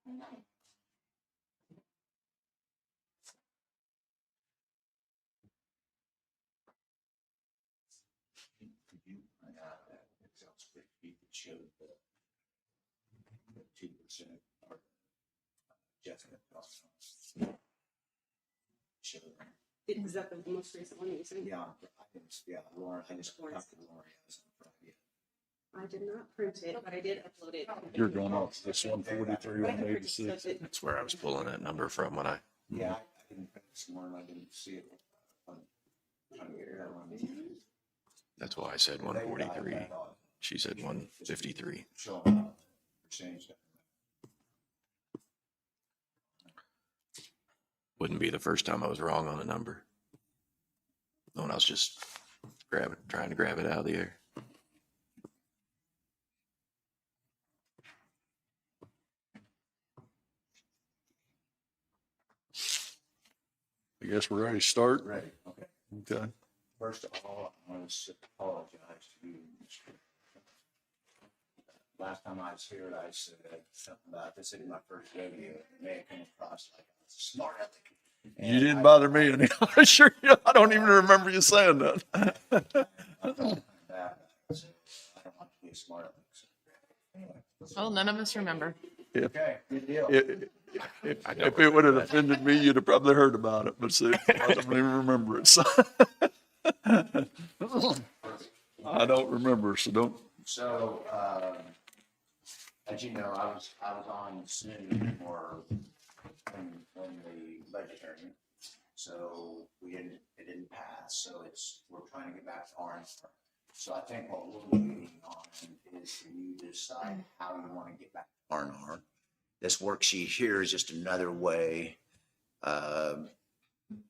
Could you bring out that Excel spreadsheet that showed the 2% or Jessica showed them? Is that the most recent one that you sent? Yeah, Lauren, I just talked to Lauren. I did not print it, but I did upload it. You're going off this 143, 186. That's where I was pulling that number from when I. Yeah, I didn't print this morning. I didn't see it. Trying to get that one. That's why I said 143. She said 153. Showing percentage. Wouldn't be the first time I was wrong on a number. When I was just trying to grab it out of the air. I guess we're ready to start. Ready, okay. Okay. First of all, I want to apologize to you. Last time I was here, I said something about this in my first video. It may have come across like I was a smart aleck. You didn't bother me any. I sure I don't even remember you saying that. I don't want to be a smart aleck. So, anyway, Well, none of us remember. okay, good deal. If it would have offended me, you'd have probably heard about it, but see, I don't even remember it. So. I don't remember, so don't. So, as you know, I was on Zoom for when the budget hearing, so it didn't pass. So we're trying to get back to orange. So I think what we're waiting on is for you to decide how you want to get back to R&R. This worksheet here is just another way to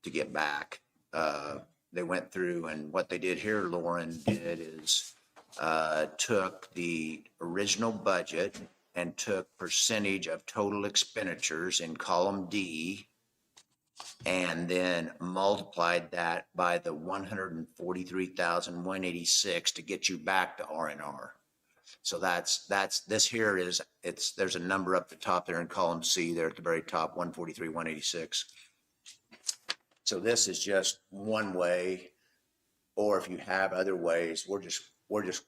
get back. They went through, and what they did here, Lauren did, is took the original budget and took percentage of total expenditures in column D and then multiplied that by the 143,186 to get you back to R&R. So that's this here is there's a number up the top there in column C there at the very top, 143, 186. So this is just one way, or if you have other ways, we're just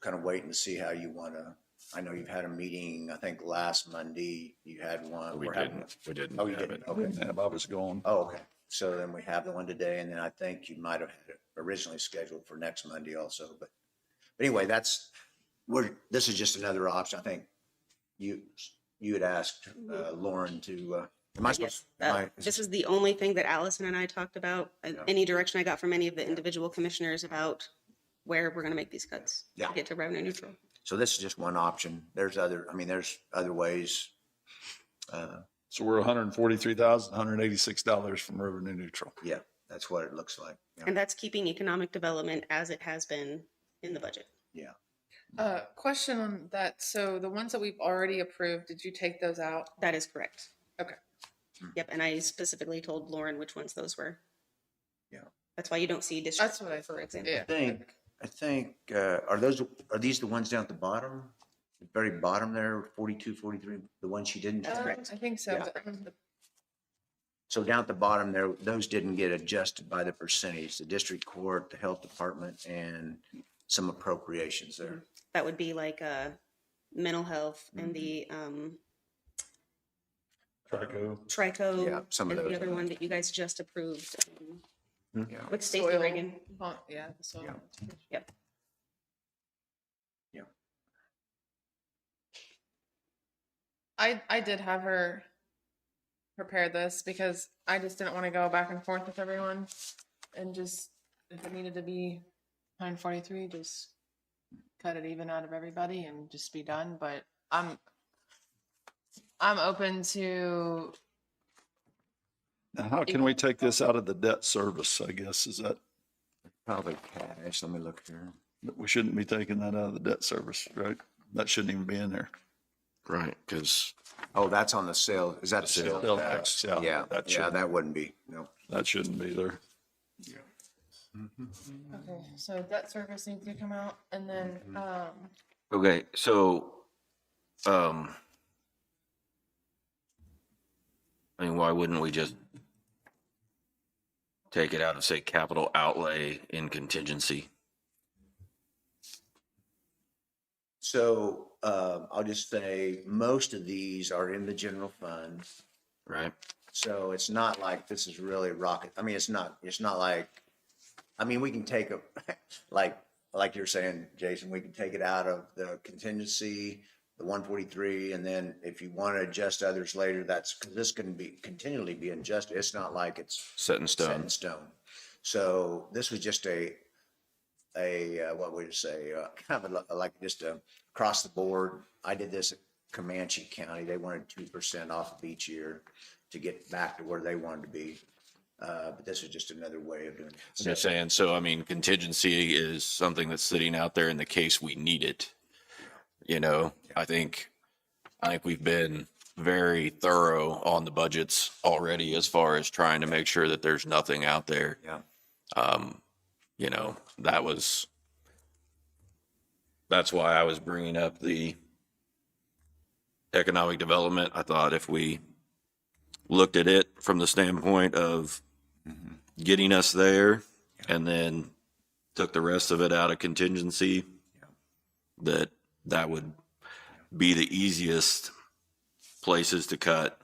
kind of waiting to see how you want to. I know you've had a meeting, I think last Monday you had one. We didn't. Oh, you have didn't? it. Okay. Yeah, I was gone. Oh, okay. So then we have the one today, and then I think you might have had it originally scheduled for next Monday also. But anyway, this is just another option. I think you had asked Lauren to. Am I supposed? This is the only thing that Allison and I talked about. Any direction I got from any of the individual commissioners about where we're going to make these cuts to get to revenue neutral. So this is just one option. There's other ways. So we're $143,186 from revenue neutral. Yeah, that's what it looks like. Yeah. And that's keeping economic development as it has been in the budget. Yeah. Question on that. So the ones that we've already approved, did you take those out? That is correct. Okay. Yep, and I specifically told Lauren which ones those were. Yeah. That's why you don't see district. That's what I for thought. example. Yeah. I think, are these the ones down at the bottom? The very bottom there, 42, 43, the ones she didn't? I think so. Yeah. But, So down at the bottom there, those didn't get adjusted by the percentage, the district court, the health department, and some appropriations there. That would be like mental health and the Trico. Yeah, some of and those. the other one that you guys just approved. Yeah. With Stacy Soil. Reagan. yeah. The soil. Yeah. Yep. Yeah. I did have her prepare this because I just didn't want to go back and forth with everyone and just, if it needed to be 943, just cut it even out of everybody and just be done. But I'm open to. Now, how can we take this out of the debt service, I guess, is that, Probably cash. Let me look here. we shouldn't be taking that out of the debt service, right? That shouldn't even be in there. Right, because Oh, that's on the sale. Is that the sales Sales tax? tax, yeah, that Yeah, shouldn't- that wouldn't be, no. That shouldn't be there. Okay, so debt service needs to come out, and then okay, so I mean, why wouldn't we just take it out of, say, capital outlay in contingency? So, I'll just say, most of these are in the general fund. Right? So it's not like this is really rocket. I mean, it's not like, I mean, we can take a, like you're saying, Jason, we can take it out of the contingency, the 143, and then if you want to adjust others later, that's, because this can be continually be adjusted. It's not like it's Set in set stone. in stone. So this was just what would you say, kind of like just a across the board. I did this at Comanche County. They wanted 2% off of each year to get back to where they wanted to be. But this is just another way of doing it. I'm just saying, so I mean, contingency is something that's sitting out there in the case we need it. You know, I think we've been very thorough on the budgets already as far as trying to make sure that there's nothing out there. Yeah. You know, that's why I was bringing up the economic development. I thought if we looked at it from the standpoint of getting us there and then took the rest of it out of contingency, that would be the easiest places to cut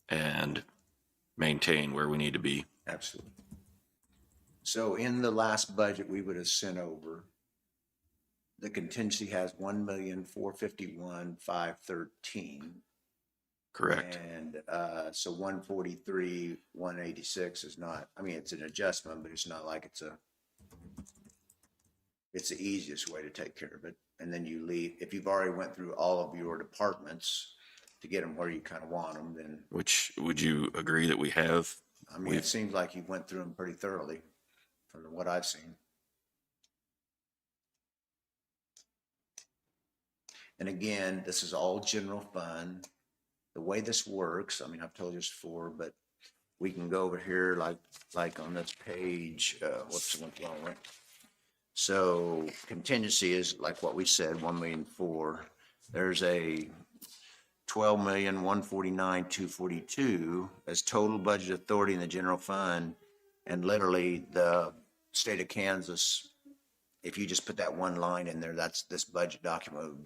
and maintain where we need to be. Absolutely. So in the last budget, we would have sent over, the contingency has 1,451,513. Correct. And so 143, 186 is not, I mean, it's an adjustment, but it's not like it's the easiest way to take care of it. And then you leave, if you've already went through all of your departments to get them where you kind of want them, then, Which, would you agree that we have? I mean, it seems like you went through them pretty thoroughly from what I've seen. And again, this is all general fund. The way this works, I mean, I've told you this before, but we can go over here like on this page, what's the one wrong? So contingency is like what we said, 1,000,004. There's a 12,149,242 as total budget authority in the general fund. And literally the state of Kansas, if you just put that one line in there, this budget document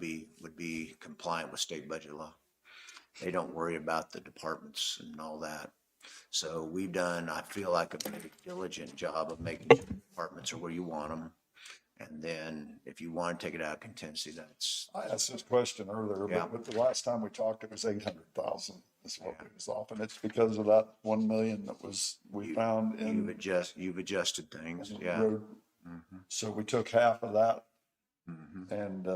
would be compliant with state budget law. They don't worry about the departments and all that. So we've done, I feel like, a very diligent job of making sure the departments are where you want them. And then if you want to take it out of contingency, that's. I asked this question earlier, Yeah. but the last time we talked, it was 800,000 is what it was off. And it's because of that 1 million that we found in. You've adjusted things, in the yeah. road. So we took half of that and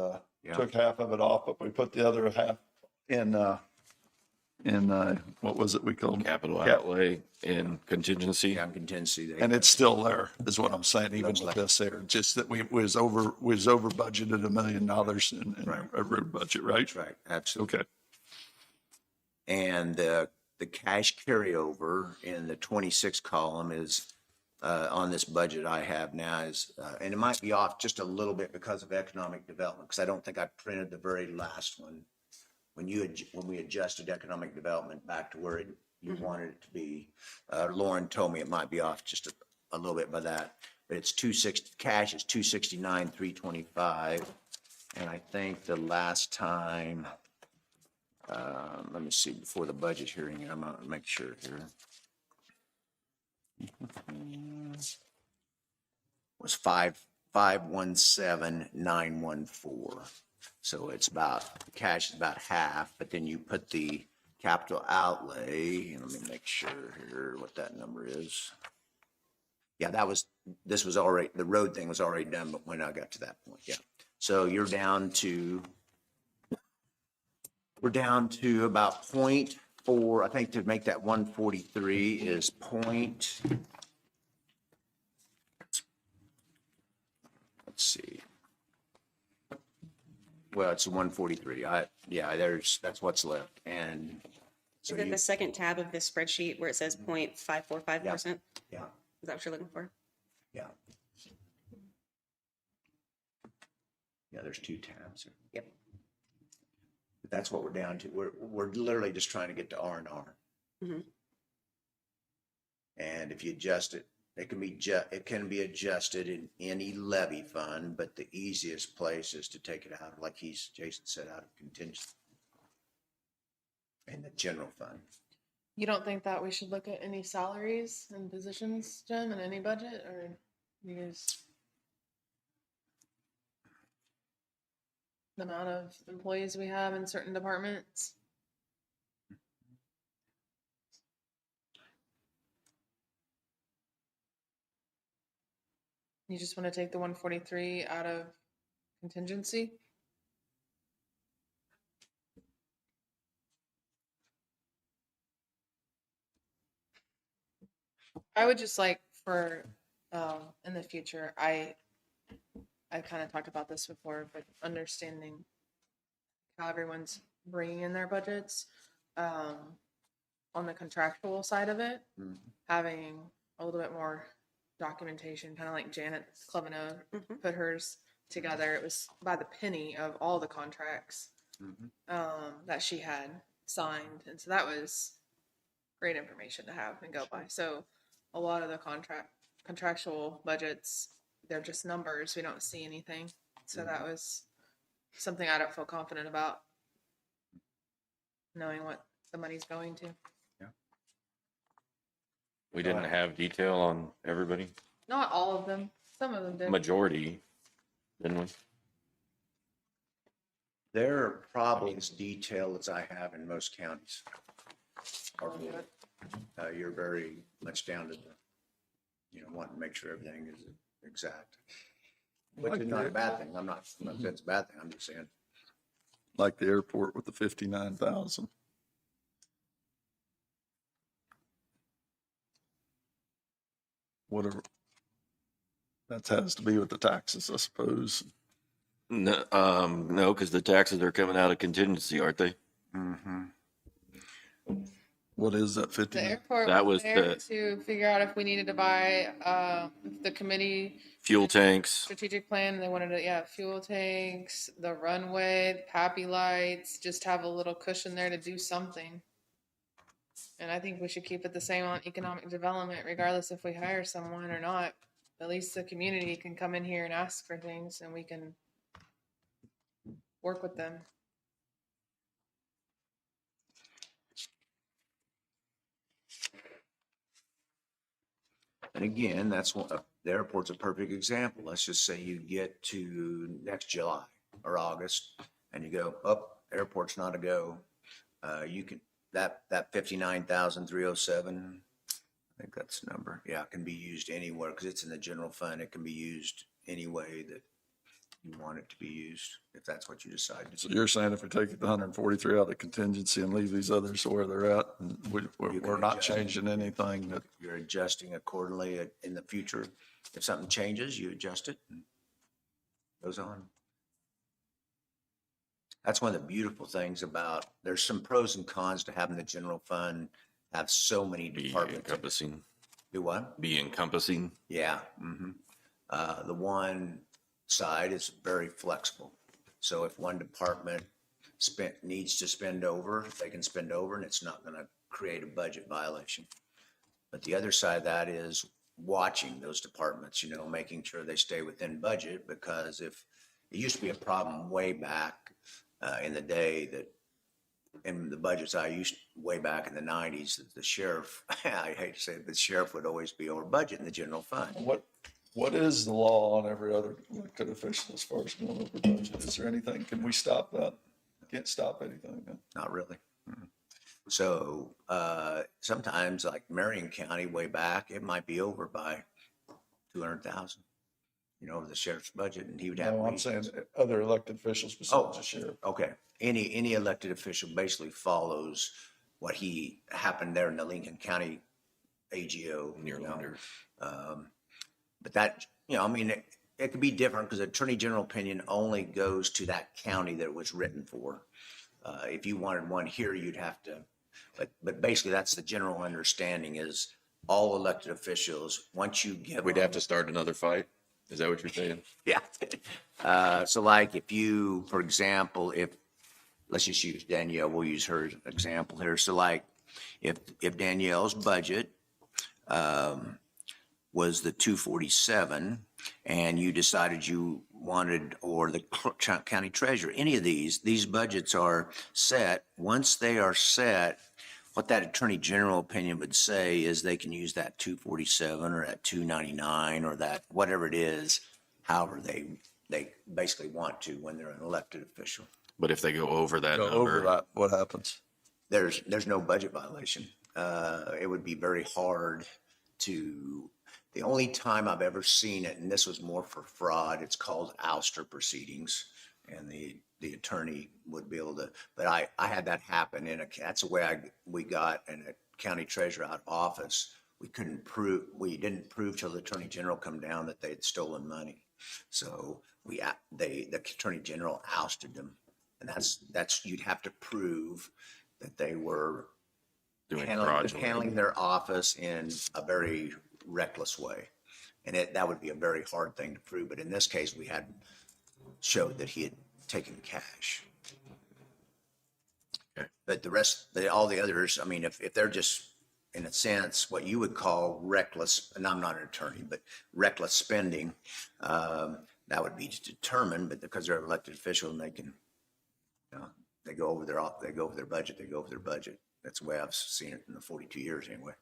Yeah. took half of it off, but we put the other half in what was it we called? Capital outlay in contingency. Yeah, contingency. And it's still there, is what I'm saying, even with this there, just that we was over budgeted $1 million in a road budget, right? That's right, absolutely. Okay. And the cash carryover in the 26 column is, on this budget I have now is, and it might be off just a little bit because of economic development, because I don't think I printed the very last one. When we adjusted economic development back to where you wanted it to be, Lauren told me it might be off just a little bit by that, but it's 260, cash is 269,325. And I think the last time, let me see, before the budget hearing, I'm gonna make sure here. Was 517,914. So it's about, the cash is about half, but then you put the capital outlay, and let me make sure here what that number is. Yeah, this was already, the road thing was already done, but when I got to that point, yeah. So we're down to about 0.4, I think to make that 143 is let's see. Well, it's 143. That's what's left. And so Is it the second tab of this spreadsheet where it says 0.545%? yeah, Is that what you're looking for? yeah. Yeah, there's two tabs. Yep. But that's what we're down to. We're literally just trying to get to R&R. And if you adjust it, it can be adjusted in any levy fund, but the easiest place is to take it out, like Jason said, out of contingency. In the general fund. You don't think that we should look at any salaries and positions, Jim, in any budget, or you guys? The amount of employees we have in certain departments? You just want to take the 143 out of contingency? I would just like for, in the future, I kind of talked about this before, but understanding how everyone's bringing in their budgets, on the contractual side of it, having a little bit more documentation, kind of like Janet Cleveno put hers together. It was by the penny of all the contracts that she had signed, and so that was great information to have and go by. So a lot of the contractual budgets, they're just numbers. We don't see anything. So that was something I don't feel confident about, knowing what the money's going to. We didn't have detail on everybody, Not all of them. Some of them did. majority, didn't we? There are probably as detailed as I have in most counties. You're very much down to the, wanting to make sure everything is exact. Which is not a bad thing. I'm not saying it's a bad thing. I'm just saying. Like the airport with the 59,000. Whatever. That has to be with the taxes, I suppose. No, no, because the taxes are coming out of contingency, aren't they? What is that, The 59? airport That was was there the- to figure out if we needed to buy, the committee Fuel tanks. strategic plan. They wanted to, fuel tanks, the runway, the PAPI lights, just have a little cushion there to do something. And I think we should keep it the same on economic development, regardless if we hire someone or not. At least the community can come in here and ask for things and we can work with them. And again, that's one, the airport's a perfect example. Let's just say you get to next July or August and you go, airport's not a go. You can, that 59,307, I think that's the number. Yeah, it can be used anywhere because it's in the general fund. It can be used any way that you want it to be used, if that's what you decide to So do. you're saying if we take the 143 out of contingency and leave these others where they're at, and we're not adjust. changing anything that, You're adjusting accordingly in the future. If something changes, you adjust it and goes on. That's one of the beautiful things about, there's some pros and cons to having the general fund have so many Be departments. encompassing. Do what? Be encompassing. Yeah. The one side is very flexible. So if one department needs to spend over, they can spend over and it's not going to create a budget violation. But the other side of that is watching those departments, making sure they stay within budget, because if it used to be a problem way back in the day that in the budgets I used way back in the 90s, that the sheriff, I hate to say it, but the sheriff would always be over budget in the general fund. what is the law on every other elected official as far as going over budget? Is there anything, can we stop that? Can't stop anything. Huh? Not really. So sometimes like Marion County way back, it might be over by 200,000, the sheriff's budget, and he would have. No, I'm saying other elected officials besides the sheriff. Okay. Any elected official basically follows what happened there in the Lincoln County AGO. But that, it could be different because Attorney General opinion only goes to that county that it was written for. If you wanted one here, you'd have to, but basically that's the general understanding is all elected officials, once you give We'd them- have to start another fight. Is that what you're saying? Yeah. So like if you, for example, let's just use Danielle, we'll use her as an example here. So like if Danielle's budget was the 247, and you decided you wanted, or the county treasurer, any of these budgets are set. Once they are set, what that attorney general opinion would say is they can use that 247 or that 299 or that whatever it is, however they basically want to when they're an elected official. But if they go over that Go over number, that, what happens? There's no budget violation. It would be very hard to, the only time I've ever seen it, and this was more for fraud, it's called ouster proceedings. And the attorney would be able to, but I had that happen that's the way we got in a county treasurer out of office. We didn't prove till the attorney general come down that they had stolen money. So the attorney general ousted them. And that's, you'd have to prove that they were doing handling fraudulent. their office in a very reckless way. And that would be a very hard thing to prove. But in this case, we had showed that he had taken cash. Okay. But all the others, I mean, if they're just, in a sense, what you would call reckless, and I'm not an attorney, but reckless spending, that would be determined, but because they're an elected official and they can, they go over their budget. That's the way I've seen it in the 42 years anyway.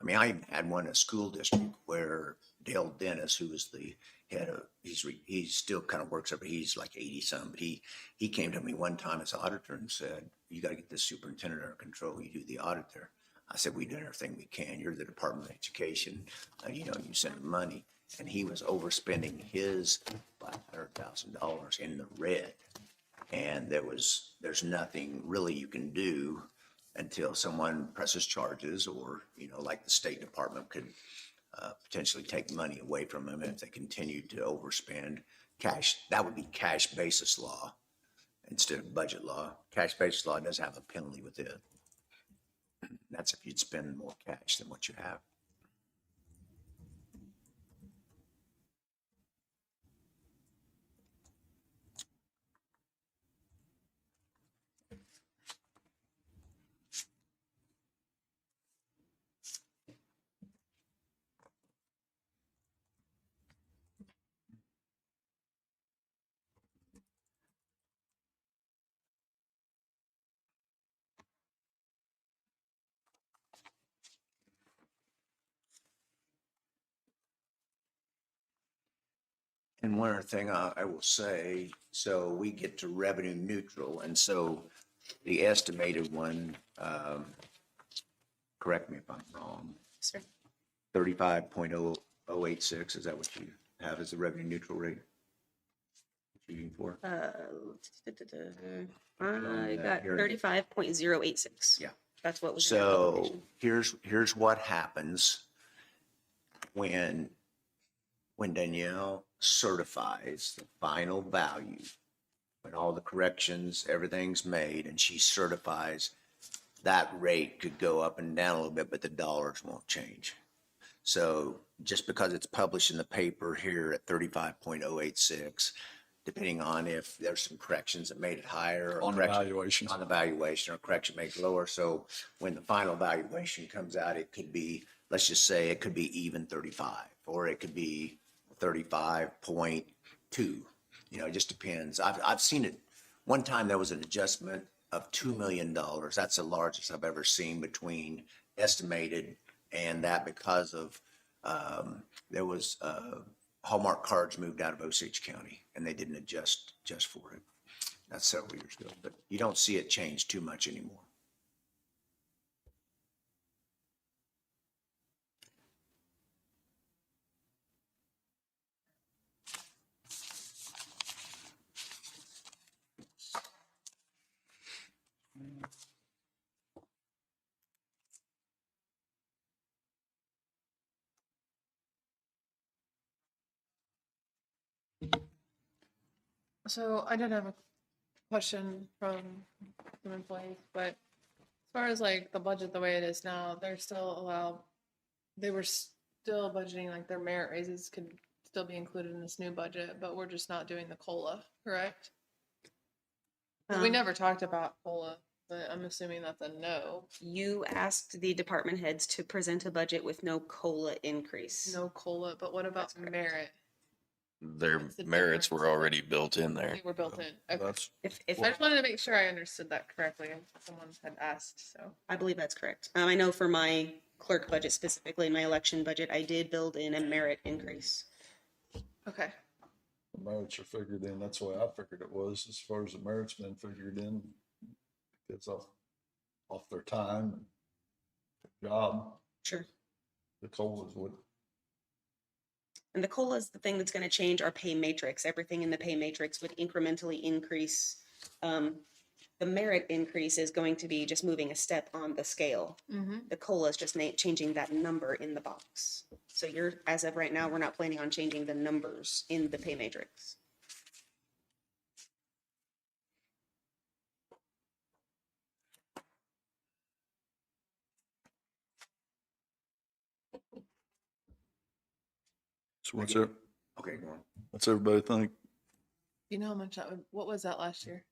I mean, I even had one in a school district where Dale Dennis, who was the head of, he still kind of works there, but he's like 80 some, but he came to me one time as auditor and said, you got to get this superintendent under control. You do the audit there. I said, we do everything we can. You're the Department of Education. You send them money. And he was overspending his $500,000 in the red. And there's nothing really you can do until someone presses charges, or, like the State Department could potentially take money away from them if they continue to overspend. Cash, that would be cash basis law instead of budget law. Cash basis law does have a penalty with it. That's if you'd spend more cash than what you have. And one other thing I will say, so we get to revenue neutral, and so the estimated one, correct me if I'm wrong, Sir. 35.0086, is that what you have as the revenue neutral rate? Shooting for? I got 35.086. Yeah. That's what was in that So publication. here's what happens when Danielle certifies the final value, when all the corrections, everything's made, and she certifies, that rate could go up and down a little bit, but the dollars won't change. So just because it's published in the paper here at 35.086, depending on if there's some corrections that made it higher. Or On the valuation. On the valuation, or correction made it lower. So when the final valuation comes out, it could be, let's just say it could be even 35, or it could be 35.2. It just depends. I've seen it. One time there was an adjustment of $2 million. That's the largest I've ever seen between estimated and that, because of there was Hallmark cards moved out of Osage County and they didn't adjust for it. That's several years ago, but you don't see it change too much anymore. So I did have a question from some employees, but as far as like the budget the way it is now, they were still budgeting like their merit raises could still be included in this new budget, but we're just not doing the COLA, correct? We Um, never talked about COLA but I'm assuming that's a no. You asked the department heads to present a budget with no COLA increase. No COLA, but what about merit? Their What's the merits difference? were already built in there. They were built in. Okay. That's, If I just wanted to make sure I understood that correctly. Someone had asked, so. I believe that's correct. I know for my clerk budget specifically, my election budget, I did build in a merit increase. Okay. the merits are figured in. That's the way I figured it was, as far as the merits been figured in. It's off their time and job. Sure. The COLAs would, And the COLA is the thing that's going to change our pay matrix. Everything in the pay matrix would incrementally increase. The merit increase is going to be just moving a step on the scale. The COLA is just changing that number in the box. So as of right now, we're not planning on changing the numbers in the pay matrix. so Okay, go on. what's everybody think? Do you know how much that would, what was that last year?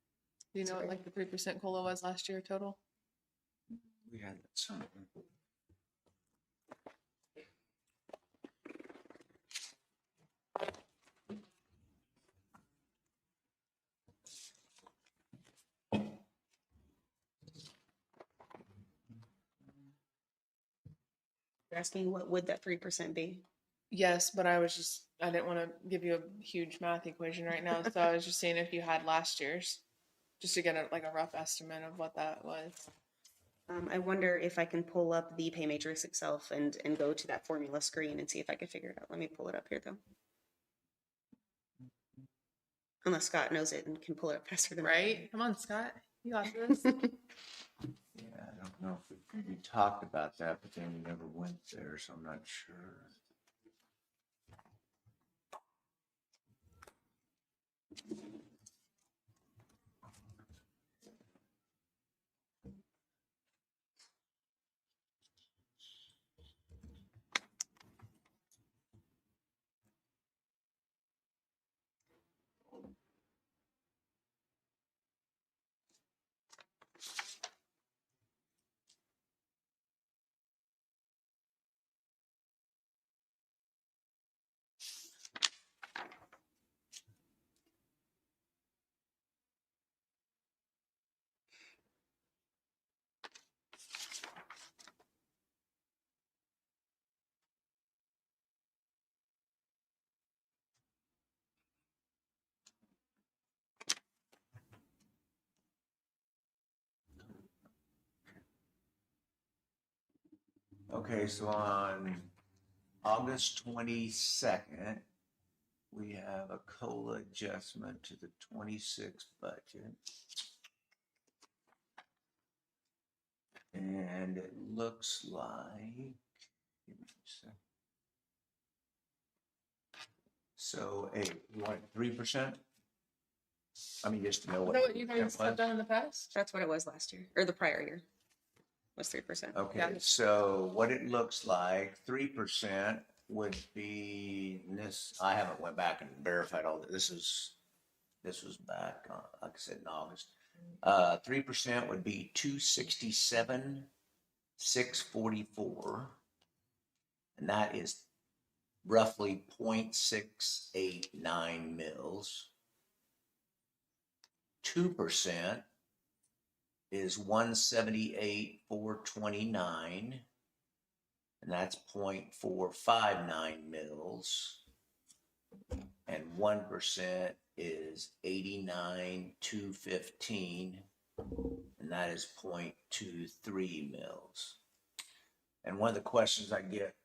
Do you know what like the 3% COLA was last year total? We had some. You're asking what would that 3% be? Yes, but I didn't want to give you a huge math equation right now. So I was just seeing if you had last year's, just to get a rough estimate of what that was. I wonder if I can pull up the pay matrix itself and go to that formula screen and see if I can figure it out. Let me pull it up here though. Unless Scott knows it and can pull it up faster than I can. Right? Come on, Scott. You got this. Yeah, I don't know if we talked about that, but then we never went there, so I'm not sure. Okay, so on August 22nd, we have a COLA adjustment to the 26 budget. And it looks like, give me a sec. So, hey, you want 3%? I mean, just to know Is what. that what you guys that have was. done in the past? That's what it was last year, or the prior year was 3%. Okay, Yeah. so what it looks like, 3% would be this. I haven't went back and verified all that. This was back, like I said, in August. 3% would be 267,644, and that is roughly 0.689 mils. 2% is 178,429, and that's 0.459 mils. And 1% is 89,215, and that is 0.23 mils. And one of the questions I get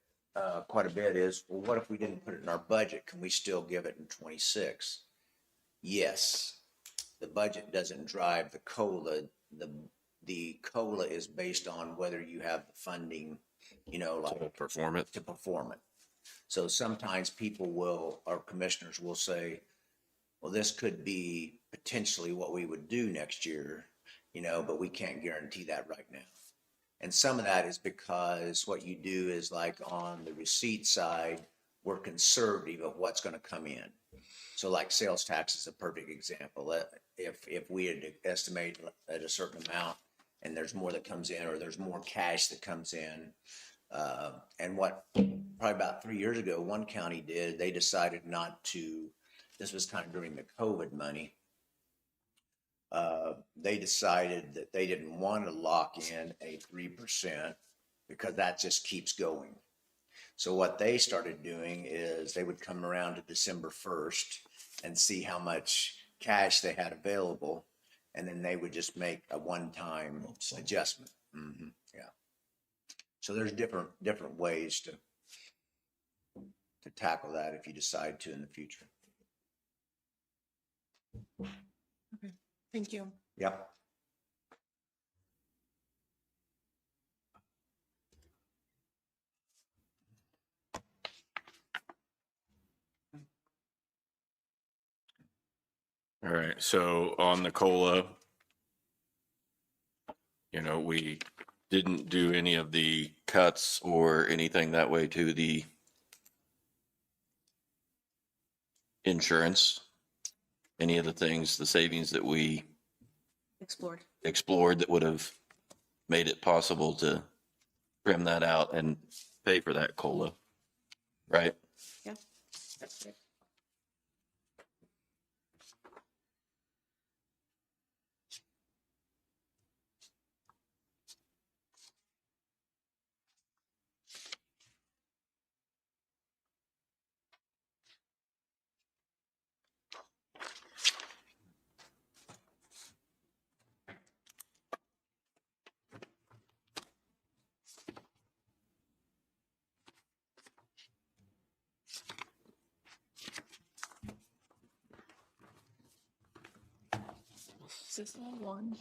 quite a bit is, well, what if we didn't put it in our budget? Can we still give it in 26? Yes. The budget doesn't drive the COLA. The COLA is based on whether you have the funding, like To perform it. to perform it. So sometimes our commissioners will say, well, this could be potentially what we would do next year, but we can't guarantee that right now. And some of that is because what you do is like on the receipt side, we're conservative of what's going to come in. So like sales tax is a perfect example. If we had to estimate at a certain amount and there's more that comes in, or there's more cash that comes in. And what, probably about 3 years ago, one county did, they decided not to, this was kind of during the COVID money. They decided that they didn't want to lock in a 3% because that just keeps going. So what they started doing is they would come around to December 1st and see how much cash they had available. And then they would just make a one-time adjustment. Yeah. So there's different ways to tackle that if you decide to in the future. Okay, thank you. Yep. All right, so on the COLA, we didn't do any of the cuts or anything that way to the insurance. Any of the things, the savings that we explored that would have made it possible to trim that out and pay for that COLA, right? Yeah. That's it. Is this all one?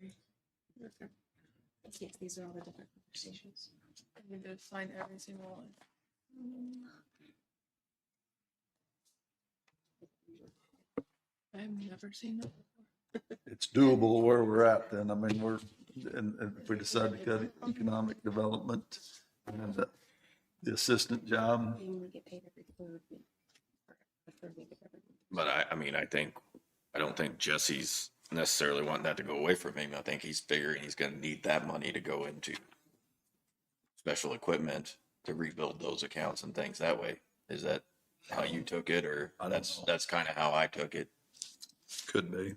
Sorry. Yes, these are all the different conversations. I need to sign every single one. I've never seen that. It's doable where we're at then. I mean, and if we decide to cut economic development and the assistant job, We only get paid every third week. Or the third week of every month. But I don't think Jesse's necessarily wanting that to go away from him. I think he's figuring he's going to need that money to go into special equipment to rebuild those accounts and things that way. Is that how you took it, or I don't know. that's kind of how I took it? could be.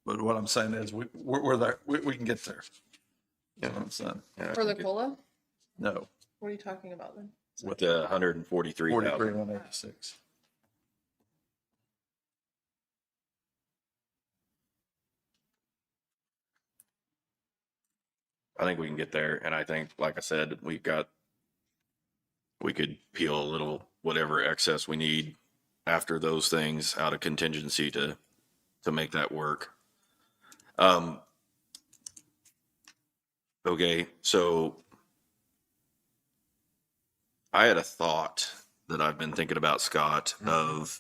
But what I'm saying is we're there. We can get there. That's what I'm saying. Yeah, I For the think it- COLA? No, What are you talking about then? with the 143,000. 43,186. I think we can get there, and I think, like I said, we could peel a little whatever excess we need after those things out of contingency to make that work. Okay, so I had a thought that I've been thinking about, Scott, of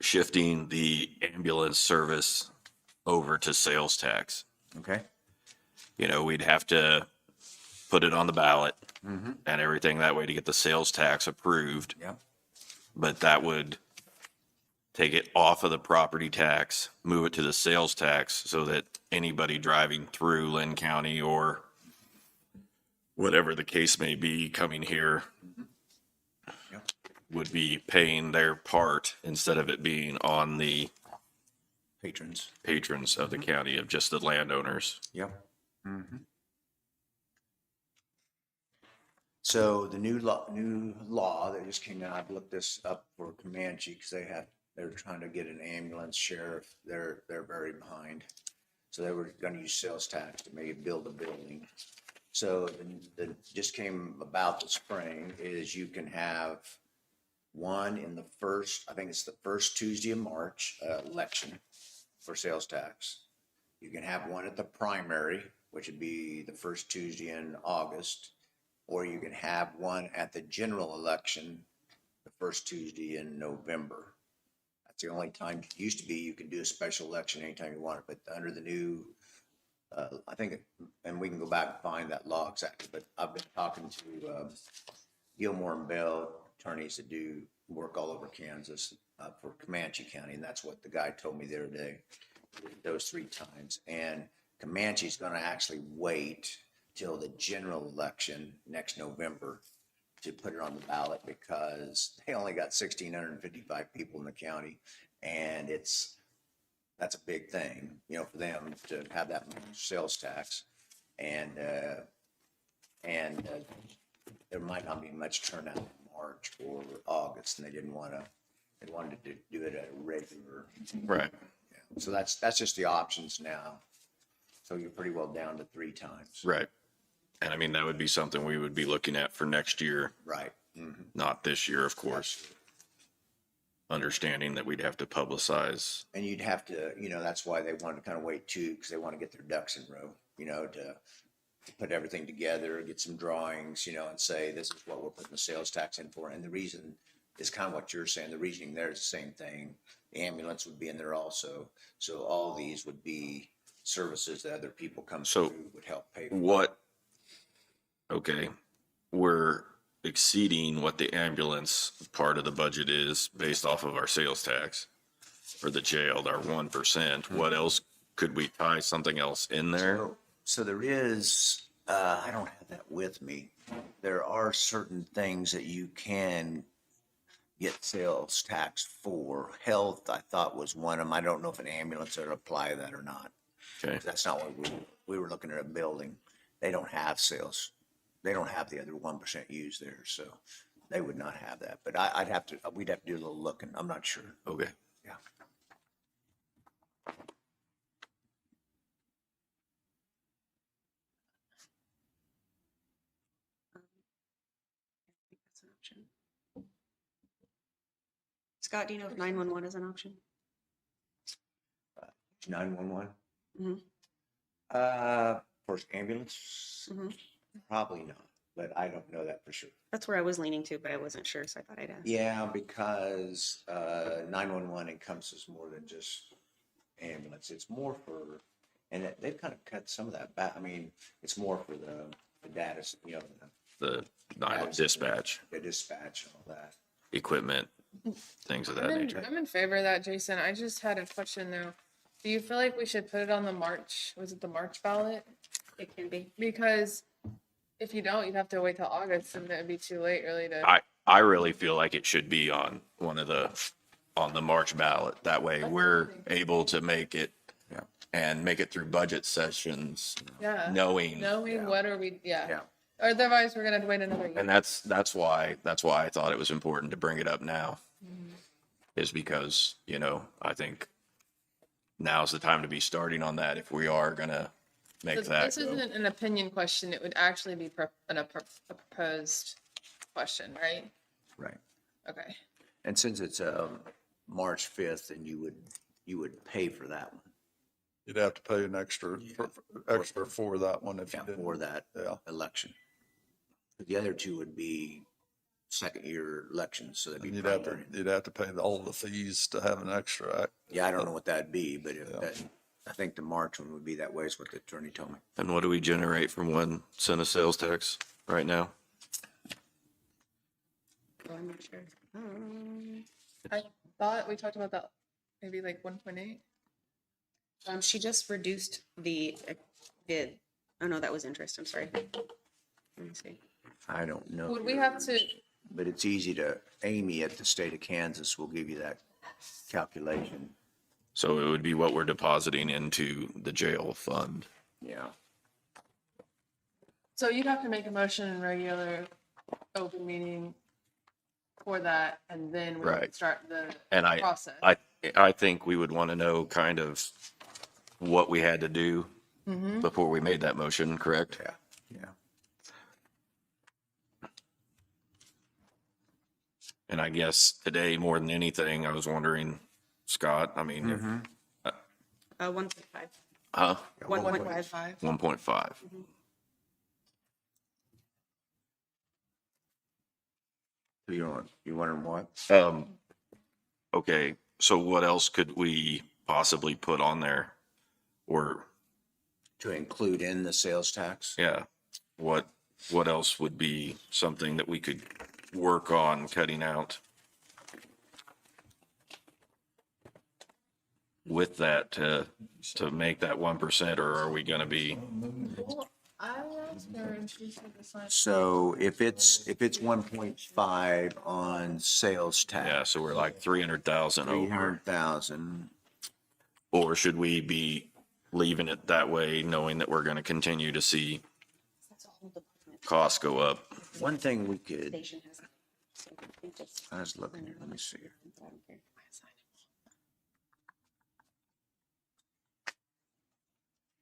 shifting the ambulance service over to sales tax. Okay. We'd have to put it on the ballot Mm-hmm. and everything that way to get the sales tax approved. Yep. But that would take it off of the property tax, move it to the sales tax, so that anybody driving through Linn County or whatever the case may be coming here Yep. would be paying their part instead of it being on the Patrons. patrons of the county, of just the landowners. Yep. Mm-hmm. So the new law that just came out, I've looked this up for Comanche because they're trying to get an ambulance sheriff. They're very behind. So they were going to use sales tax to maybe build a building. So the just came about this spring is you can have one in the first, I think it's the first Tuesday of March, election for sales tax. You can have one at the primary, which would be the first Tuesday in August, or you can have one at the general election, the first Tuesday in November. That's the only time. It used to be you could do a special election anytime you wanted, but under the new, I think, and we can go back and find that law exactly, but I've been talking to Gilmore and Bell, attorneys that do work all over Kansas for Comanche County, and that's what the guy told me the other day. those 3 times. And Comanche's gonna actually wait till the general election next November to put it on the ballot because they only got 1,655 people in the county. And that's a big thing, you know, for them to have that much sales tax. And there might not be much turnout in March or August, and they wanted to do it at a regular. Right. So that's just the options now. So you're pretty well down to 3 times. Right. And I mean, that would be something we would be looking at for next year, Right. Mhm. not this year, of course. Understanding that we'd have to publicize. And you'd have to, you know, that's why they wanted to kind of wait too, because they want to get their ducks in row, you know, to put everything together, get some drawings, you know, and say, this is what we're putting the sales tax in for. And the reason is kind of what you're saying. The reasoning there is the same thing. The ambulance would be in there also. So all these would be services that other people come So through would help pay for. what, okay, we're exceeding what the ambulance part of the budget is based off of our sales tax for the jail, our 1%. What else could we tie something else in there? So there is, I don't have that with me. There are certain things that you can get sales tax for. Health, I thought was one of them. I don't know if an ambulance would apply that or not. Okay. That's not what we were looking at a building. They don't have sales. They don't have the other 1% used there, so they would not have that. But we'd have to do a little looking. I'm not sure. Okay. Yeah. I think that's an option. Scott, do you know if 911 is an option? 911? Mhm. For ambulance? Mhm. Probably not, but I don't know that for sure. That's where I was leaning to, but I wasn't sure, so I thought I'd ask. Yeah, because 911 encompasses more than just ambulance. It's more for, and they've kind of cut some of that back. I mean, it's more for the data, you know, The 911 dispatch, the dispatch and all that. equipment, things of that nature. I'm in favor of that, Jason. I just had a question though. Do you feel like we should put it on the March, was it the March ballot? It can be. Because if you don't, you'd have to wait till August and it'd be too late really to. I really feel like it should be on on the March ballot. That way we're able to make it and make it through budget sessions, Yeah. knowing, What are we, Yeah. Otherwise, we're gonna have to wait another year. and that's why I thought it was important to bring it up now, is because, you know, I think now's the time to be starting on that if we are gonna make that This isn't an opinion question. It would actually be a proposed question, right? Right. Okay. And since it's March 5th, and you would pay for that one. You'd have to pay an extra for that one if you Yeah, didn't. for that Yeah. election. The other two would be second-year elections, so that'd And be primary. you'd have to pay all the fees to have an extra. Yeah, I don't know what that'd be, but if Yeah. that, I think the March one would be that way, is what the attorney told me. And what do we generate from 1 cent of sales tax right now? Oh, I'm not sure. I thought we talked about that maybe like 1.8. She just reduced oh no, that was interest. I'm sorry. Let me see. I don't know. Would we have to, But it's easy to, Amy at the state of Kansas will give you that calculation. So it would be what we're depositing into the jail fund. Yeah. so you'd have to make a motion in regular open meeting for that, and then we would Right. start the And process. I think we would want to know kind of what we had to do before we made that motion, correct? Yeah. Yeah. And I guess today, more than anything, I was wondering, Scott, I mean, 1.5. huh? 1.5. 1.5. So you wondering what? Okay, so what else could we possibly put on there? Or, To include in the sales tax? yeah, what else would be something that we could work on cutting out? with that to make that 1%, or are we gonna be, Well, I asked her and she said the sign. So if it's 1.5 on sales yeah, tax, so we're like 300,000 over? 300,000. Or should we be leaving it that way, knowing that we're gonna continue to see That's a whole department. costs go up? One thing we could, Station has it. So I think it's- I was looking, let me see. I don't care.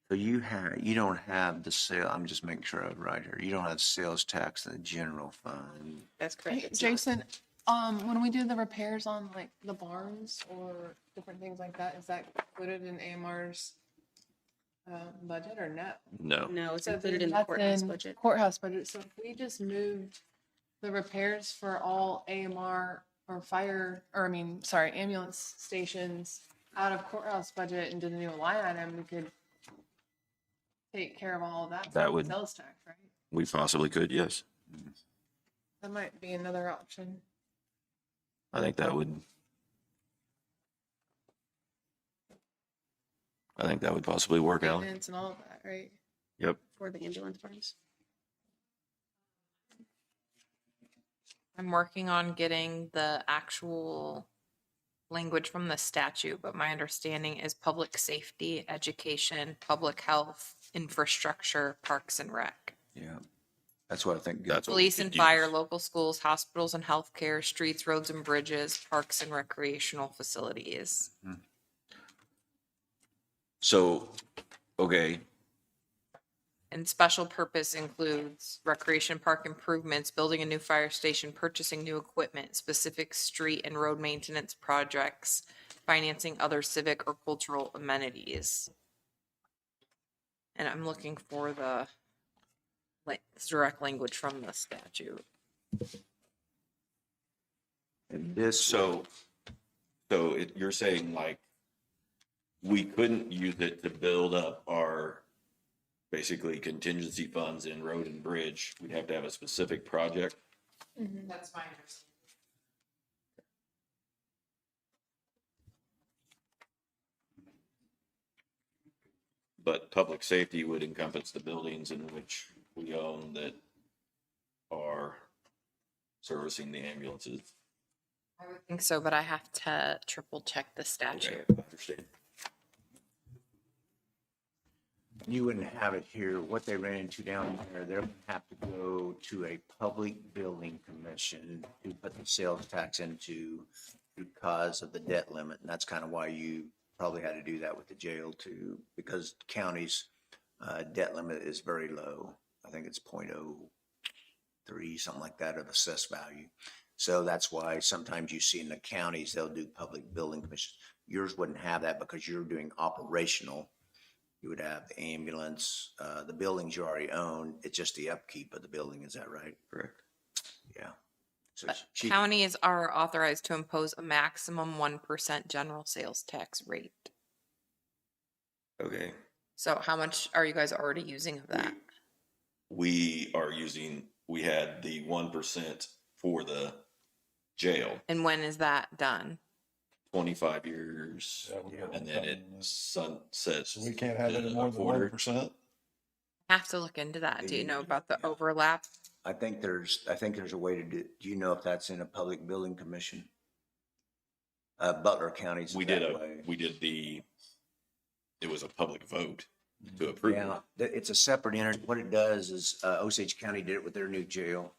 So you don't have the sale, I'm just making sure I have it right here. You don't have sales tax in the general fund. That's correct. It's not. Jason, when we do the repairs on like the barns or different things like that, is that included in AMR's budget or net? No. No, it's So included in the that's courthouse in budget. Courthouse budget. So if we just moved the repairs for all AMR or fire, or I mean, sorry, ambulance stations out of courthouse budget and did a new line item, we could take care of all of that. That from would- sales tax, right? We possibly could, yes. That might be another option. I think that would. I think that would possibly work out. Maintenance and all of that, right? Yep. For the ambulance funds. I'm working on getting the actual language from the statute, but my understanding is public safety, education, public health, infrastructure, parks and rec. Yeah, that's what I think. That's what we Police could and fire, use. local schools, hospitals and healthcare, streets, roads and bridges, parks and recreational facilities. So, okay, And special purpose includes recreation park improvements, building a new fire station, purchasing new equipment, specific street and road maintenance projects, financing other civic or cultural amenities. And I'm looking for the direct language from the statute. And this, so you're saying like, we couldn't use it to build up our basically contingency funds in road and bridge. We'd have to have a specific project. That's my understanding. But public safety would encompass the buildings in which we own that are servicing the ambulances. I would think so, but I have to triple check the statute. Okay, I understand. you wouldn't have it here. What they ran into down there, they're gonna have to go to a public building commission to put the sales tax into because of the debt limit. And that's kind of why you probably had to do that with the jail too, because county's debt limit is very low. I think it's 0.03, something like that, of assessed value. So that's why sometimes you see in the counties, they'll do public building commissions. Yours wouldn't have that because you're doing operational. You would have the ambulance, the buildings you already own. It's just the upkeep of the building. Is that right? Correct. Yeah. So But she, counties are authorized to impose a maximum 1% general sales tax rate. Okay. So how much are you guys already using of that? We had the 1% for the jail, And when is that done? 25 years. Yeah, we got And one then it coming in. sunsets. So we can't have any more than Quarter. 1%? Have to look into that. Do you know about the overlap? I think there's a way to do you know if that's in a public building commission? Butler County's We that did way. it was a public vote to approve it. Yeah, it's a separate entity. What it does is, Osage County did it with their new jail.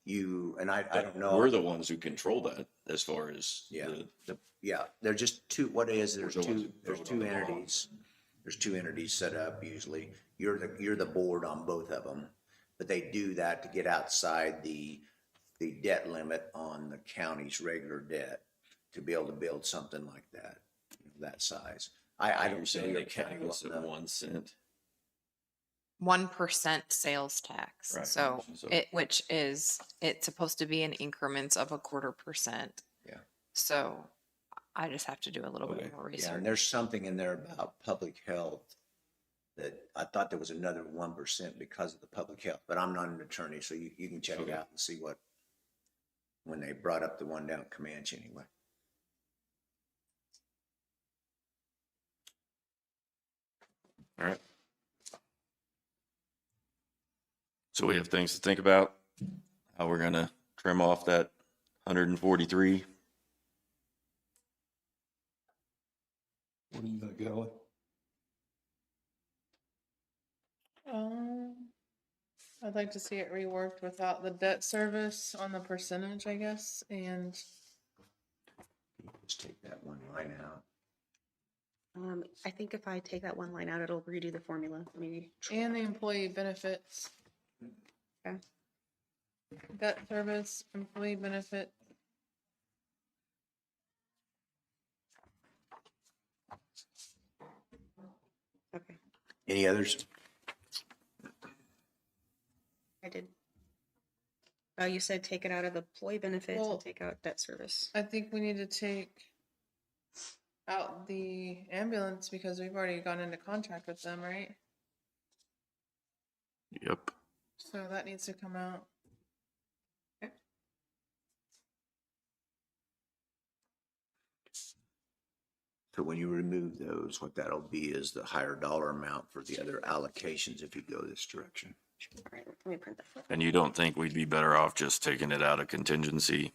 I don't know. We're the ones who control that as far as Yeah, the, yeah, they're just two, what it is, We're the ones who there's vote on two the law. entities. There's two entities set up usually. You're the board on both of them. But they do that to get outside the debt limit on the county's regular debt to be able to build something like that, that size. I you're don't saying know they can't us at 1 cent. 1% sales tax. Right. So So- it's supposed to be in increments of 1/4%. Yeah. So I just have to do a little Okay. bit more Yeah, research. and there's something in there about public health that I thought there was another 1% because of the public health, but I'm not an attorney, so you can check it Okay. out and see when they brought up the one down at Comanche anyway. All right. So we have things to think about, how we're gonna trim off that 143. What do you think, Ellie? I'd like to see it reworked without the debt service on the percentage, I guess, and Just take that one line out. I think if I take that one line out, it'll redo the formula. Maybe. and the employee benefits. Okay. Debt service, employee benefit. Okay, Any others? I did. You said take it out of the employee benefits Well- and take out debt service. I think we need to take out the ambulance because we've already gone into contract with them, right? Yep. So that needs to come out. So when you remove those, what that'll be is the higher dollar amount for the other allocations if you go this direction. All right, let me print that. For And you don't think we'd be better off just taking it out of contingency?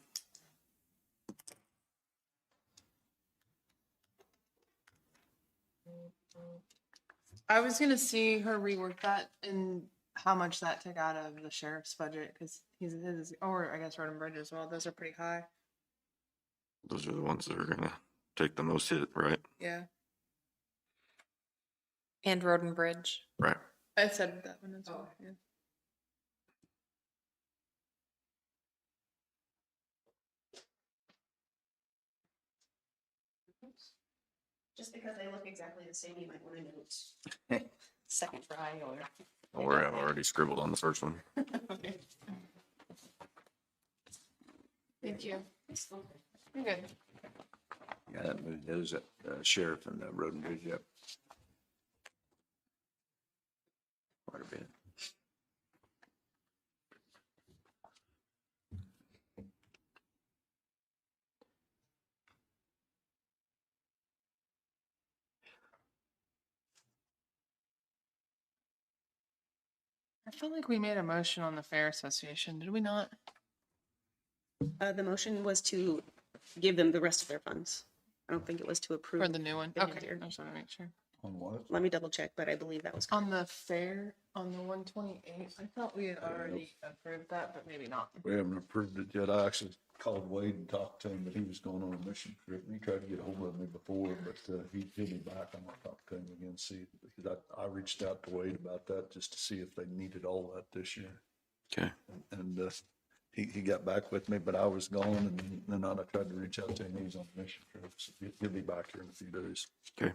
I was gonna see her rework that and how much that took out of the sheriff's budget, cause his, or I guess Road and Bridge as well, those are pretty high. Those are the ones that are gonna take the most hit, right? Yeah, And Road and Bridge. Right. I said that one as well, yeah. Just because they look exactly the same, you might want to note second try or. Or I've already scribbled on the first one. Thank you. You're good. Yeah, that moved those sheriff and the road and bridge up. Quite a bit. I feel like we made a motion on the Fair Association, did we not? The motion was to give them the rest of their funds. I don't think it was to approve. For the new one? The Okay, mid-tier. I just want to make sure. On what? Let me double check, but I believe that was correct. On the fair, on the 128, I thought we had already approved that, but maybe not. We haven't approved it yet. I actually called Wade and talked to him, but he was going on a mission trip. He tried to get a hold of me before, but he'll be back. I'm gonna talk to him again, see, because I reached out to Wade about that just to see if they needed all that this year. Okay. And he got back with me, but I was gone, and then I tried to reach out to him. He was on a mission trip, so he'll be back here in a few days. Okay.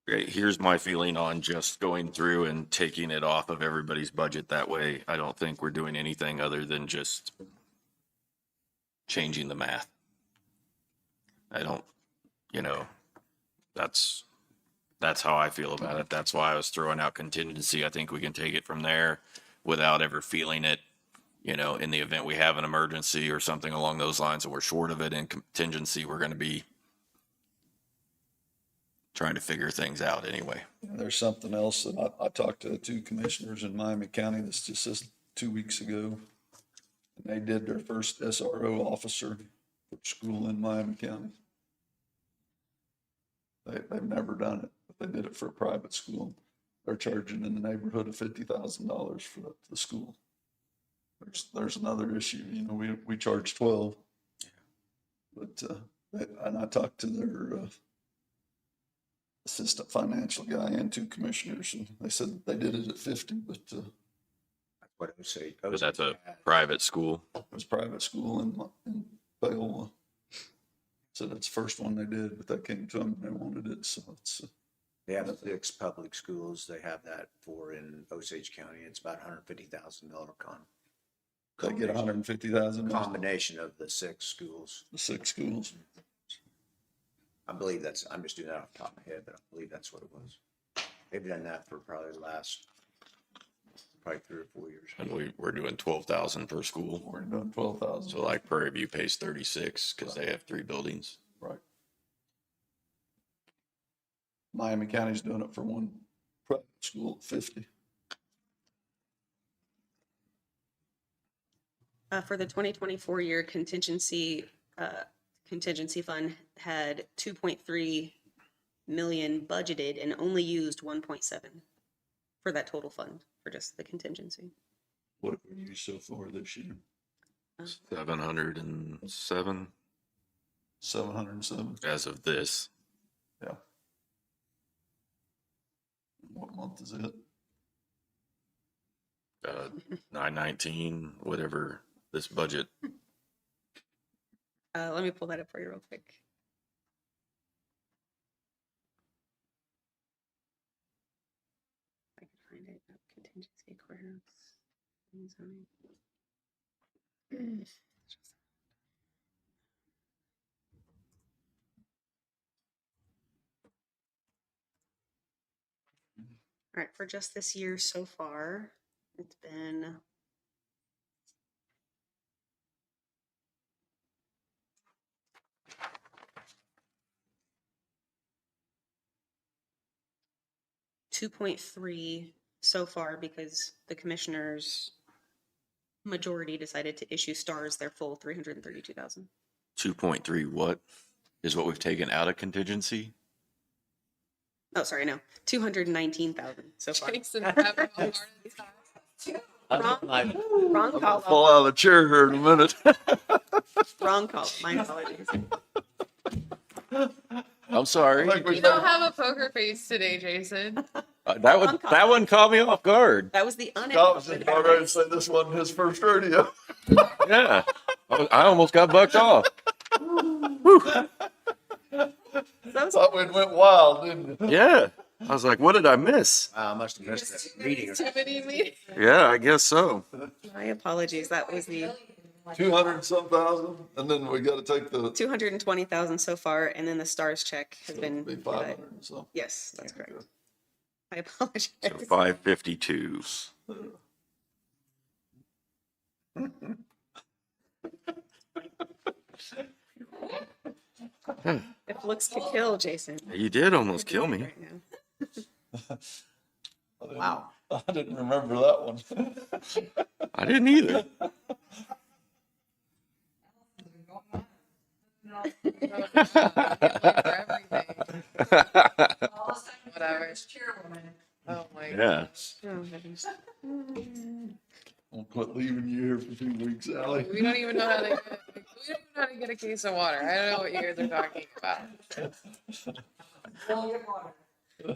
Great. Here's my feeling on just going through and taking it off of everybody's budget that way. I don't think we're doing anything other than just changing the math. I don't, that's how I feel about it. That's why I was throwing out contingency. I think we can take it from there without ever feeling it, in the event we have an emergency or something along those lines and we're short of it in contingency, we're going to be trying to figure things out anyway. There's something else that I talked to 2 commissioners in Miami County, this just says 2 weeks ago. And they did their first SRO officer for school in Miami County. They've never done it, but they did it for a private school. They're charging in the neighborhood of $50,000 for the school. There's another issue, we charge 12. But, and I talked to their, assistant financial guy and 2 commissioners, and they said they did it at 50, but What I would say. But that's a private school. it was private school in Paola. So that's the first one they did, but that came to them, they wanted it, so it's, They have 6 public schools. They have that for in Osage County. It's about $150,000 they get $150,000. combination of the 6 schools. The 6 schools. I believe that's, I'm just doing that off the top of my head, but I believe that's what it was. They've done that for probably the last, probably 3 or 4 years. And we're doing 12,000 per school. We're doing 12,000. So like Prairie View pays 36 because they have 3 buildings. Right. Miami County's doing it for one private school at 50. For the 2024 year contingency fund had 2.3 million budgeted and only used 1.7 for that total fund for just the contingency. What have we used so far this year? 707 707. as of this. Yeah. What month is it? 919, whatever this budget. Let me pull that up for you real quick. If I can find it. Contingency courthouse. Zoning. All right, for just this year so far, it's been $2.3 so far because the commissioners majority decided to issue stars their full 332,000. 2.3 what is what we've taken out of contingency? Oh, sorry, no, 219,000 so far. Jason having a heart attack. Wrong column. Fall out of the chair here in a minute. Wrong column. My apologies. I'm sorry. You don't have a poker face today, Jason. That one caught me off guard. That was the I was just about ready to say this wasn't his first rodeo. Yeah. I almost got bucked off. Thought we went wild, didn't you? Yeah. I was like, what did I miss? I must have missed that meeting. Too many meetings. Yeah, I guess so. My apologies. That was the 200 and some thousand, and then we got to take the 220,000 so far, and then the stars check has been. be 500 and some. Yes, that's correct. I apologize. So 552. If looks could kill, Jason. You did almost kill me. Right now. Wow. I didn't remember that one. I didn't either. Whatever. Oh my god. Yeah. Oh, heavens. I'll quit leaving you here for 2 weeks, Allie. We don't even know how to get, we don't even know how to get a case of water. I don't know what you guys are talking about.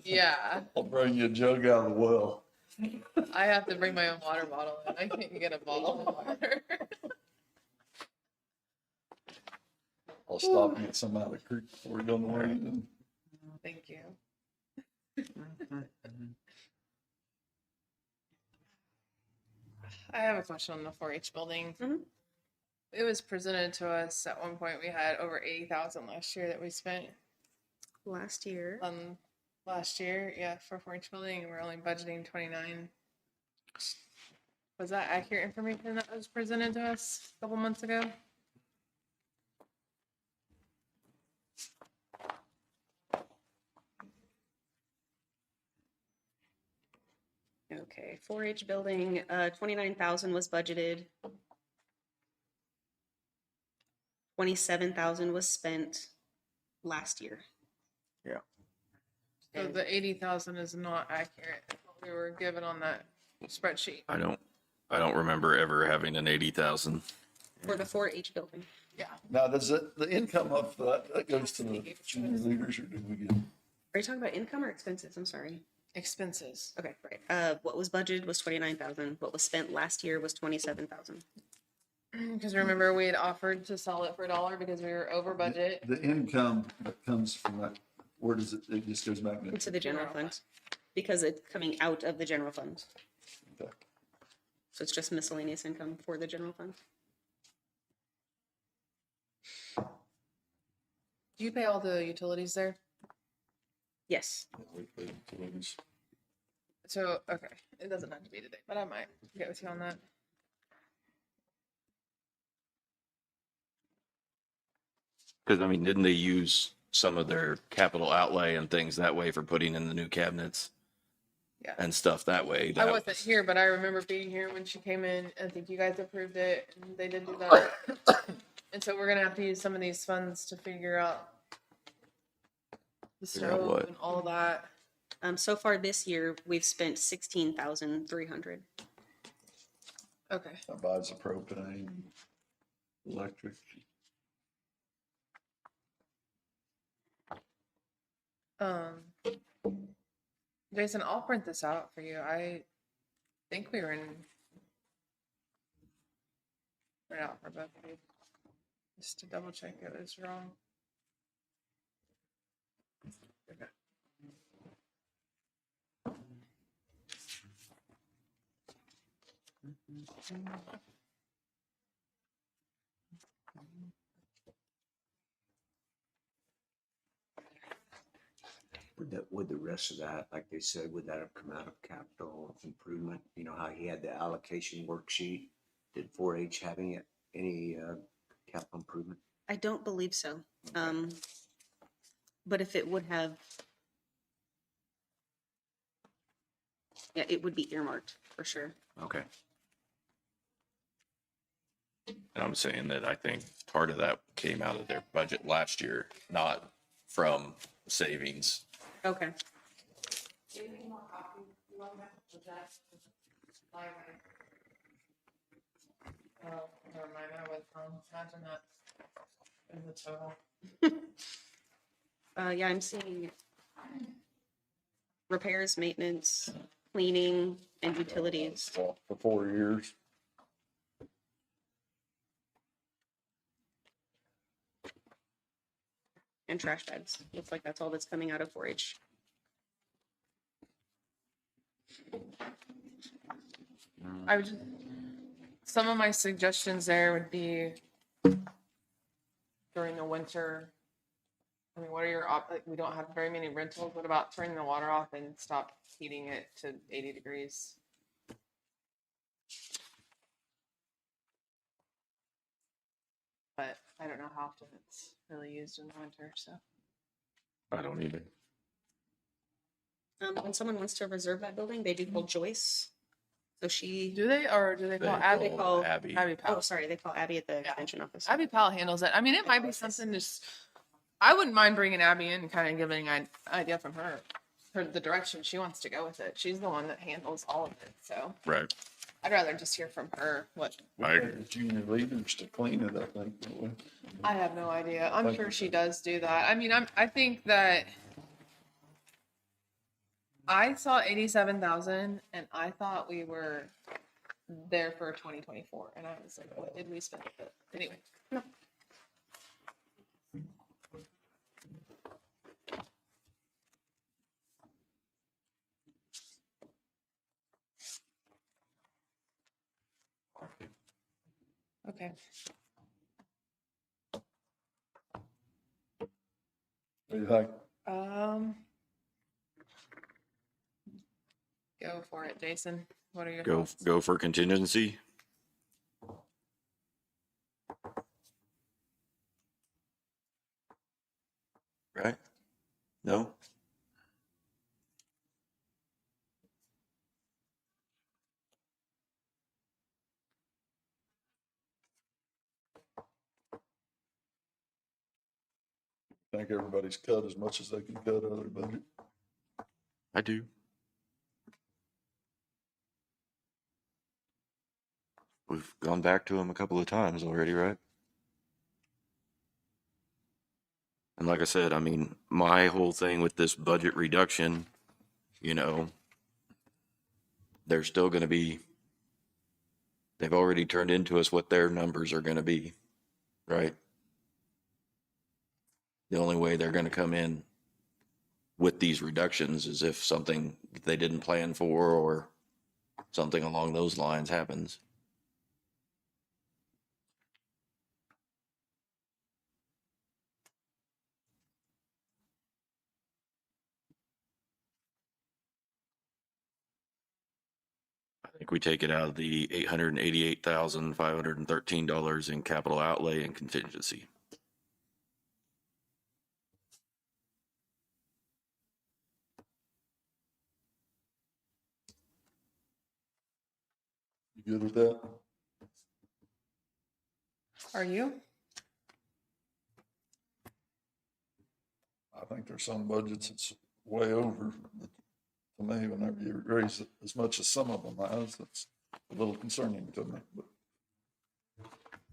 Yeah, I'll bring you a jug out of the well. I have to bring my own water bottle in. I can't get a bottle of water. I'll stop and get some out of the creek before we go to work. Thank you. I have a question on the 4-H building. Mhm. It was presented to us at one point. We had over 80,000 last year that we spent Last year. last year, yeah, for 4-H building, and we're only budgeting 29. Was that accurate information that was presented to us a couple months ago? Okay, 4-H building, 29,000 was budgeted. 27,000 was spent last year. So And- the 80,000 is not accurate. What we were given on that spreadsheet. I don't remember ever having an 80,000. For the 4-H building. Now, does it, the income of that goes to the junior leaders, or do we get? Are you talking about income or expenses? I'm sorry. Expenses. Okay, right. What was budgeted was 29,000. What was spent last year was 27,000. Because remember, we had offered to sell it for $1 because we were over budget. The income that comes from that, where does it just goes back Into the general fund, because it's coming out of the general fund. Okay. So it's just miscellaneous income for the general fund. Do you pay all the utilities there? Yes. So, okay, it doesn't have to be today, but I might get with you on that. Because, I mean, didn't they use some of their capital outlay and things that way for putting in the new cabinets Yeah. and stuff that way? I That wasn't was- here, but I remember being here when she came in. I think you guys approved it, and they did do that. And so we're gonna have to use some of these funds to figure out the Figure out stove what? and all that. So far this year, we've spent 16,300. Okay. That buys the propane, electric. Jason, I'll print this out for you. I think we were in. Print out for both of you. Just to double check it was wrong. Okay. Would the rest of that, like they said, would that have come out of capital improvement? You know, how he had the allocation worksheet? Did 4-H have any capital improvement? I don't believe so. But if it would have, yeah, it would be earmarked for sure. Okay. And I'm saying that I think part of that came out of their budget last year, not from savings. Okay. Oh, never mind, I was wrong. Imagine that in the total. Yeah, I'm seeing repairs, maintenance, cleaning, and utilities. For 4 years. And trash bags. Looks like that's all that's coming out of 4-H. I would just, some of my suggestions there would be during the winter. I mean, what are your like, we don't have very many rentals. What about turning the water off and stop heating it to 80 degrees? But I don't know how often it's really used in the winter, so. I don't either. When someone wants to reserve that building, they do call Joyce. So she, Do they, or do they call Abby? call Abby. Abby oh, Powell. sorry, they call Abby at the Yeah. extension office. Abby Powell handles it. I mean, it might be something just, I wouldn't mind bringing Abby in and kind of giving an idea from her, the direction she wants to go with it. She's the one that handles all of it, so Right. I'd rather just hear from her what. I agree. Junior leaders to clean it, I think. don't we? I have no idea. I'm Thank sure you. she does do that. I mean, I think that I saw 87,000 and I thought we were there for 2024 and I was like, what did we spend it? Anyway. No. Okay. What do you think? Go for it, Jason. What are your Go, thoughts? go for contingency. Right? No? I think everybody's cut as much as they can cut out of their budget. I do. We've gone back to them a couple of times already, right? And like I said, I mean, my whole thing with this budget reduction, you know, there's still going to be They've already turned into us what their numbers are going to be, right? The only way they're going to come in with these reductions is if something they didn't plan for or something along those lines happens. I think we take it out of the $888,513 in capital outlay and contingency. You good with that? Are you? I think there's some budgets that's way over. To me, whenever you raise it as much as some of them has, it's a little concerning to me, but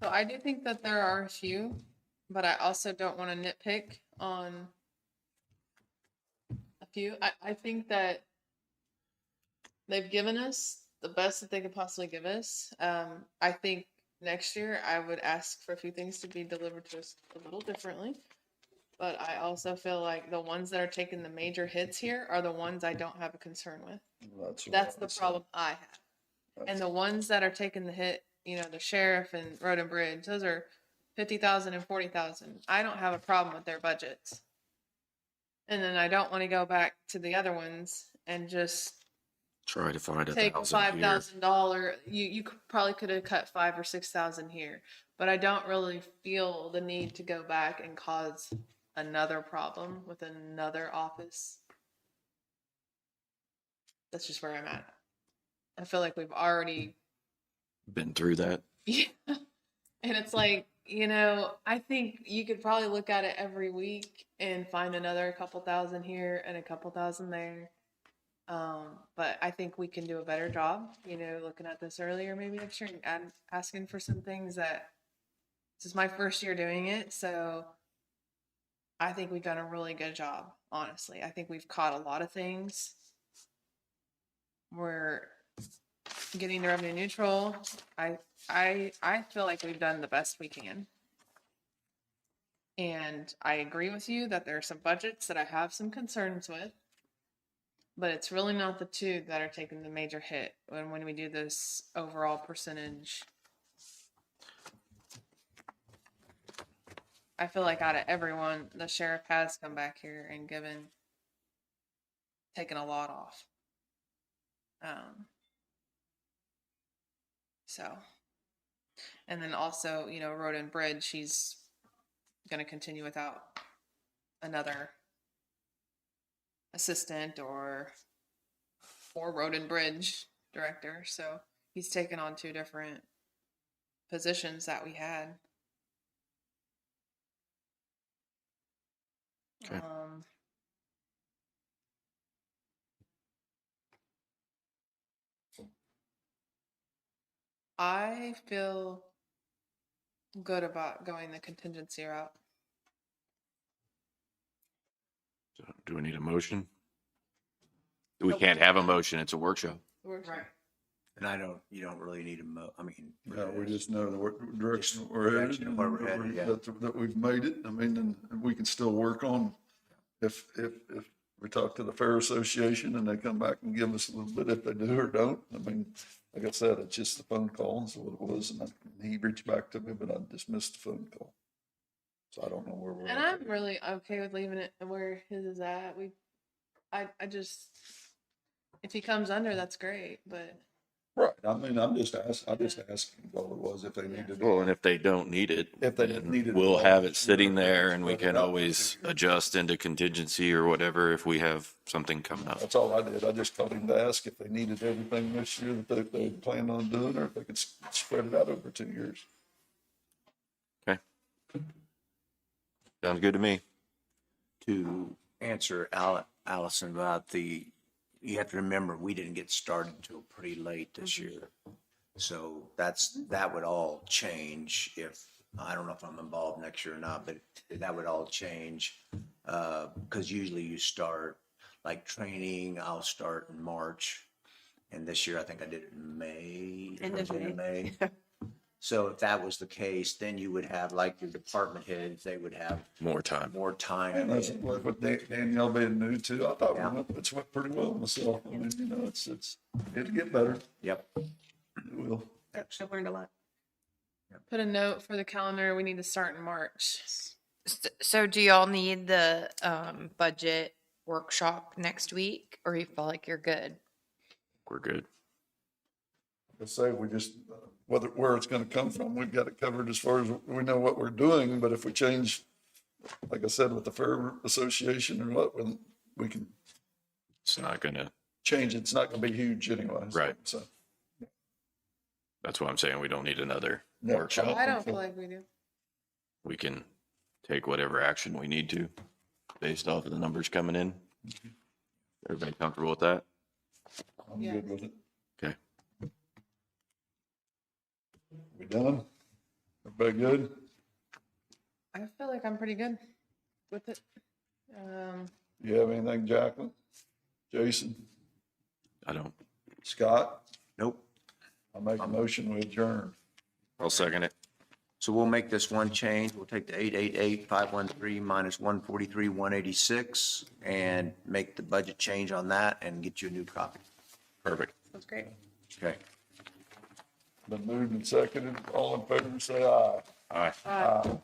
So I do think that there are a few, but I also don't want to nitpick on a few. I think that they've given us the best that they could possibly give us. I think next year I would ask for a few things to be delivered to us a little differently. But I also feel like the ones that are taking the major hits here are the ones I don't have a concern with. that's. what That's I the said. problem I have. And the ones that are taking the hit, you know, the sheriff and road and bridge, those are 50,000 and 40,000. I don't have a problem with their budgets. And then I don't want to go back to the other ones and just Try to find take $1,000 here. $5,000. You probably could have cut 5,000 or 6,000 here, but I don't really feel the need to go back and cause another problem with another office. That's just where I'm at. I feel like we've already Been through that. yeah. And it's like, you know, I think you could probably look at it every week and find another couple thousand here and a couple thousand there. But I think we can do a better job, you know, looking at this earlier, maybe next year and asking for some things that this is my first year doing it. So I think we've done a really good job, honestly. I think we've caught a lot of things. We're getting to revenue neutral. I feel like we've done the best we can. And I agree with you that there are some budgets that I have some concerns with. But it's really not the two that are taking the major hit when we do this overall percentage. I feel like out of everyone, the sheriff has come back here and taken a lot off. So, and then also, you know, road and bridge, she's going to continue without another assistant or road and bridge director. So he's taken on two different positions that we had. Okay. I feel good about going the contingency route. So do we need a motion? We can't have a motion. It's a workshop. Right. And you don't really need Yeah, we just know the direction we're headed. Direction of where we're headed, yeah. That we've made it. I mean, and we can still work on, if we talk to the Fair Association and they come back and give us a little bit, if they do or don't. I mean, like I said, it's just the phone call is what it was. And he reached back to me, but I dismissed the phone call. So I don't know where we're at. And I'm really okay with leaving it where his is at. I just, if he comes under, that's great, but. Right. I mean, I just asking all it was if they needed. Well, and if they don't need it, If they then need it, we'll well, have it sitting there and we let it can out. always adjust into contingency or whatever if we have something coming up. That's all I did. I just called him to ask if they needed everything this year that they planned on doing, or if they could spread it out over 2 years. Okay. Sounds good to me. To answer Allison about you have to remember, we didn't get started until pretty late this year. So that would all change I don't know if I'm involved next year or not, but that would all change. Because usually you start like training, I'll start in March. And this year, I think I did it in May. End of towards the May. So if that was the case, then you would have, like, your department heads, they would have More time. more time. And that's what Danielle being new to, I thought Yeah. it's went pretty well myself. I mean, you know, it'll get better. Yep. It will. Yep, I've learned a lot. Put a note for the calendar. We need to start in March. So do y'all need the budget workshop next week, or you feel like you're good? We're good. Let's say we just, where it's gonna come from, we've got it covered as far as we know what we're doing, but if we change, like I said, with the Fair Association or what, when we can It's not gonna, change it, it's not gonna be huge anyway. Right. So. that's what I'm saying. We don't need another Yeah. workshop. I don't feel like we do. We can take whatever action we need to based off of the numbers coming in. Everybody comfortable with that? I'm Yeah. good with it. Okay. We done? Everybody good? I feel like I'm pretty good with it. You have anything, Jacqueline? Jason? I don't. Scott? Nope. I'll make a motion, we adjourn. I'll second it. So we'll make this one change. We'll take the 888-513 minus 143-186 and make the budget change on that and get you a new copy. Perfect. That's great. Okay. Been moved and seconded. All in favor, say aye. All right. Aye.